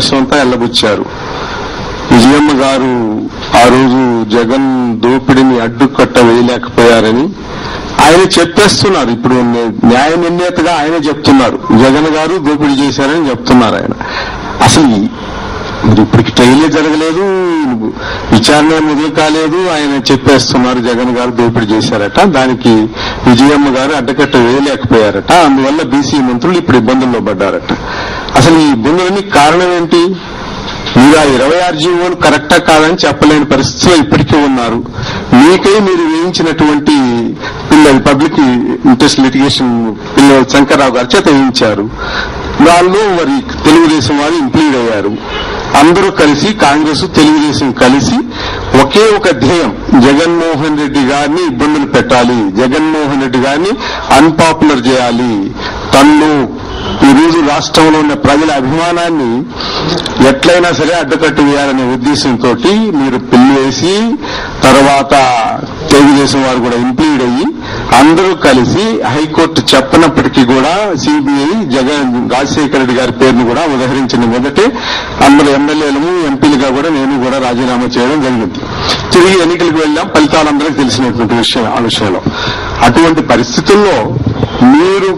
ప్రశ్న అంతా ఎల్లబుచ్చారు. విజయమ్మ గారు ఆ రోజు జగన్ దోపిడిని అడ్డుకట్ట వేయలేకపోయారని ఆయన చెప్పేస్తున్నారు. ఇప్పుడు న్యాయ నిర్ణేతగా ఆయన చెప్తున్నారు, జగన్ గారు దోపిడీ చేశారని చెప్తున్నారు ఆయన. అసలు మరి ఇప్పటికి ట్రైలే జరగలేదు, విచారణ మొదలు కాలేదు, ఆయన చెప్పేస్తున్నారు జగన్ గారు దోపిడీ చేశారట. దానికి విజయమ్మ గారు అడ్డకట్ట వేయలేకపోయారట. అందువల్ల బీసీ మంత్రులు ఇప్పుడు ఇబ్బందుల్లో పడ్డారట. అసలు ఈ ఇబ్బందులన్నీ కారణం ఏంటి? మీరు ఆ 26 జీవోలు కరెక్టా కాదని చెప్పలేని పరిస్థితిలో ఇప్పటికీ ఉన్నారు. మీకై మీరు వేయించినటువంటి పిల్లలు పబ్లిక్ ఇంట్రెస్ట్ లిటిగేషన్ పిల్లలు శంకర్రావు గారి చేత వేయించారు. దానిలో మరి తెలుగుదేశం వారు ఇంప్లీడ్ అయ్యారు. అందరూ కలిసి కాంగ్రెస్ తెలుగుదేశం కలిసి ఒకే ఒక ధ్యేయం, జగన్మోహన్ రెడ్డి గారిని ఇబ్బందులు పెట్టాలి, జగన్మోహన్ రెడ్డి గారిని అన్పాపులర్ చేయాలి, తన్ను ఈరోజు రాష్ట్రంలో ఉన్న ప్రజల అభిమానాన్ని ఎట్లయినా సరే అడ్డకట్టు వేయాలనే ఉద్దేశంతో మీరు పిల్లి వేసి తర్వాత తెలుగుదేశం వారు కూడా ఇంప్లీడ్ అయ్యి అందరూ కలిసి హైకోర్టు చెప్పనప్పటికీ కూడా సిబిఐ జగన్ రాజశేఖర రెడ్డి గారి పేరును కూడా ఉదహరించిన మొదటే అందరూ ఎమ్మెల్యేలు ఎంపీలుగా కూడా నేను కూడా రాజీనామా చేయడం జరిగింది. తిరిగి ఎన్నికలకు వెళ్ళాం, ఫలితాలందరికీ తెలిసినటువంటి విషయం. ఆ విషయంలో అటువంటి పరిస్థితుల్లో మీరు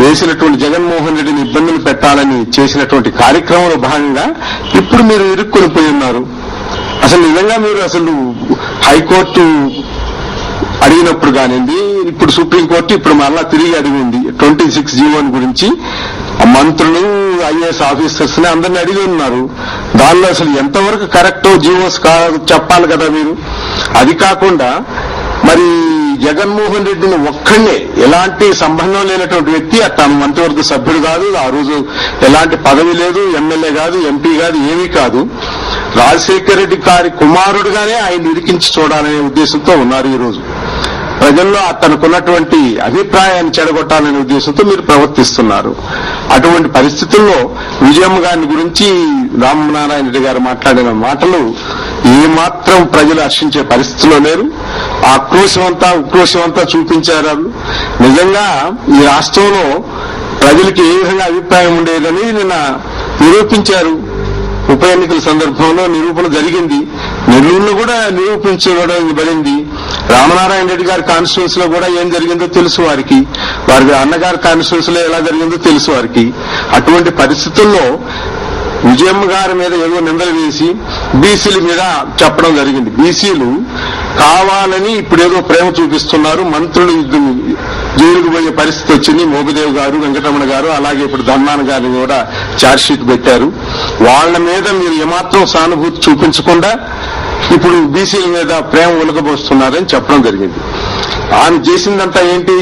వేసినటువంటి జగన్మోహన్ రెడ్డిని ఇబ్బందులు పెట్టాలని చేసినటువంటి కార్యక్రమంలో భాగంగా ఇప్పుడు మీరు ఇరుక్కుని పోయి ఉన్నారు. అసలు నిజంగా మీరు అసలు హైకోర్టు అడిగినప్పుడు కానివ్వండి, ఇప్పుడు సుప్రీంకోర్టు ఇప్పుడు మళ్ళా తిరిగి అడిగింది 26 జీవోన్ గురించి. మంత్రులు ఐఏఎస్ ఆఫీసర్స్ ని అందరినీ అడిగి ఉన్నారు. దానిలో అసలు ఎంతవరకు కరెక్టో జీవోస్ చెప్పాలి కదా మీరు. అది కాకుండా మరి జగన్మోహన్ రెడ్డిని ఒక్కడే ఎలాంటి సంబంధం లేనటువంటి వ్యక్తి, తన మంత్రివర్గ సభ్యుడు కాదు, ఆ రోజు ఎలాంటి పదవి లేదు, ఎమ్మెల్యే కాదు, ఎంపీ కాదు, ఏమీ కాదు, రాజశేఖర రెడ్డి గారి కుమారుడుగానే ఆయన ఇరికించి చూడాలనే ఉద్దేశంతో ఉన్నారు. ఈ రోజు ప్రజల్లో తనకున్నటువంటి అభిప్రాయాన్ని చెడగొట్టాలనే ఉద్దేశంతో మీరు ప్రవర్తిస్తున్నారు. అటువంటి పరిస్థితుల్లో విజయమ్మ గారిని గురించి రామనారాయణ రెడ్డి గారు మాట్లాడిన మాటలు ఏమాత్రం ప్రజలు హర్షించే పరిస్థితిలో లేరు. ఆ ఉక్రోషం అంతా చూపించారు. నిజంగా ఈ రాష్ట్రంలో ప్రజలకు ఏ విధంగా అభిప్రాయం ఉండేదని నిన్న నిరూపించారు. ఉప ఎన్నికల సందర్భంలో నిరూపణ జరిగింది. నెల్లూరులో కూడా నిరూపించబడింది. రామనారాయణ రెడ్డి గారి కాన్స్టిట్యూన్స్ లో కూడా ఏం జరిగిందో తెలుసు వారికి, వారి అన్నగారి కాన్స్టిట్యూన్స్ లో ఎలా జరిగిందో తెలుసు వారికి. అటువంటి పరిస్థితుల్లో విజయమ్మ గారి మీద ఏదో నిందలు వేసి బీసీల మీద చెప్పడం జరిగింది. బీసీలు కావాలని ఇప్పుడేదో ప్రేమ చూపిస్తున్నారు, మంత్రులు జైలుకు పోయే పరిస్థితి వచ్చింది. మోగదేవ్ గారు, వెంకటరమణ గారు, అలాగే ఇప్పుడు ధర్మాన గారిని కూడా ఛార్జ్షీట్ పెట్టారు. వాళ్ల మీద మీరు ఏమాత్రం సానుభూతి చూపించకుండా ఇప్పుడు బీసీల మీద ప్రేమ ఒలకబోస్తున్నారని చెప్పడం జరిగింది. ఆయన చేసిందంతా ఏంటి?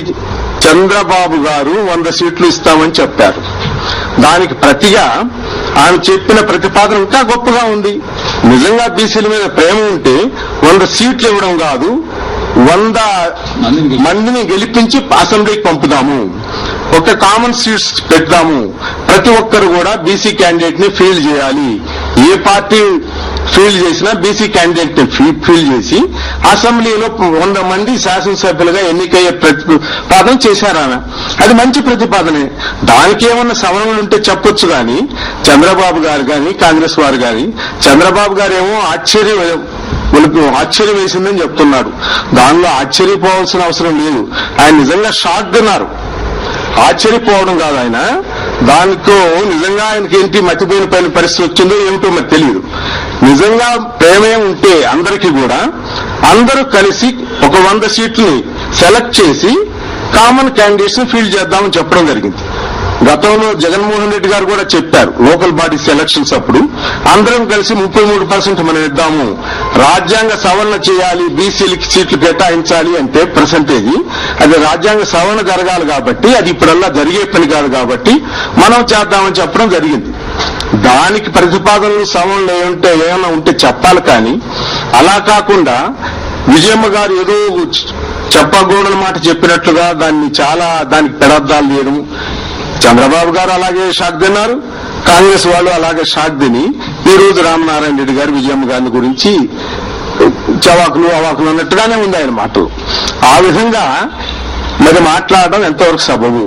చంద్రబాబు గారు 100 సీట్లు ఇస్తామని చెప్పారు. దానికి ప్రతిగా ఆయన చెప్పిన ప్రతిపాదన ఇంకా గొప్పగా ఉంది. నిజంగా బీసీల మీద ప్రేమ ఉంటే 100 సీట్లు ఇవ్వడం కాదు, 100 మందిని గెలిపించి అసెంబ్లీకి పంపుదాము, ఒక కామన్ సీట్స్ పెడదాము, ప్రతి ఒక్కరు కూడా బీసీ క్యాండిడేట్ ని ఫీల్ చేయాలి, ఏ పార్టీ ఫీల్ చేసినా బీసీ క్యాండిడేట్ ని ఫీల్ చేసి అసెంబ్లీలో 100 మంది శాసనసభ్యులుగా ఎన్నికయ్యే ప్రతిపాదన చేశారు. అది మంచి ప్రతిపాదనే. దానికి ఏమన్నా సవరణలు ఉంటే చెప్పొచ్చు కానీ చంద్రబాబు గారు కానీ కాంగ్రెస్ వారు కానీ, చంద్రబాబు గారు ఏమో ఆశ్చర్యం వేసిందని చెప్తున్నాడు. దానిలో ఆశ్చర్యపోవాల్సిన అవసరం లేదు. ఆయన నిజంగా షాక్ అన్నారు. ఆశ్చర్యపోవడం కాదు, ఆయన దానితో నిజంగా ఆయనకి ఏంటి మతిపోయిన పరిస్థితి వచ్చిందో ఏమిటో మరి తెలియదు. నిజంగా ప్రేమే ఉంటే అందరికీ కూడా అందరూ కలిసి ఒక 100 సీట్లని సెలెక్ట్ చేసి కామన్ క్యాండిడేట్స్ ని ఫీల్డ్ చేద్దామని చెప్పడం జరిగింది. గతంలో జగన్మోహన్ రెడ్డి గారు కూడా చెప్పారు, లోకల్ బాడీ ఎలక్షన్స్ అప్పుడు అందరం కలిసి 33% మనం ఇద్దాము, రాజ్యాంగ సవరణ చేయాలి, బీసీలకి సీట్లు కేటాయించాలి అంటే పర్సంటేజ్ అది రాజ్యాంగ సవరణ జరగాలి కాబట్టి అది ఇప్పుడల్లా జరిగే పని కాదు కాబట్టి మనం చేద్దామని చెప్పడం జరిగింది. దానికి ప్రతిపాదనలు సవరణలు ఏమైనా ఉంటే చెప్పాలి. కానీ అలా కాకుండా విజయమ్మ గారు ఏదో చెప్పకూడని మాట చెప్పినట్లుగా దానికి పెడద్దాలు చేయడం, చంద్రబాబు గారు అలాగే షాక్ తిన్నారు, కాంగ్రెస్ వాళ్ళు అలాగే షాక్ తిని ఈ రోజు రామనారాయణ రెడ్డి గారు విజయమ్మ గారిని గురించి చవాకులు అవాకులు అన్నట్టుగానే ఉంది ఆయన మాటలు. ఆ విధంగా మరి మాట్లాడడం ఎంతవరకు సబబు?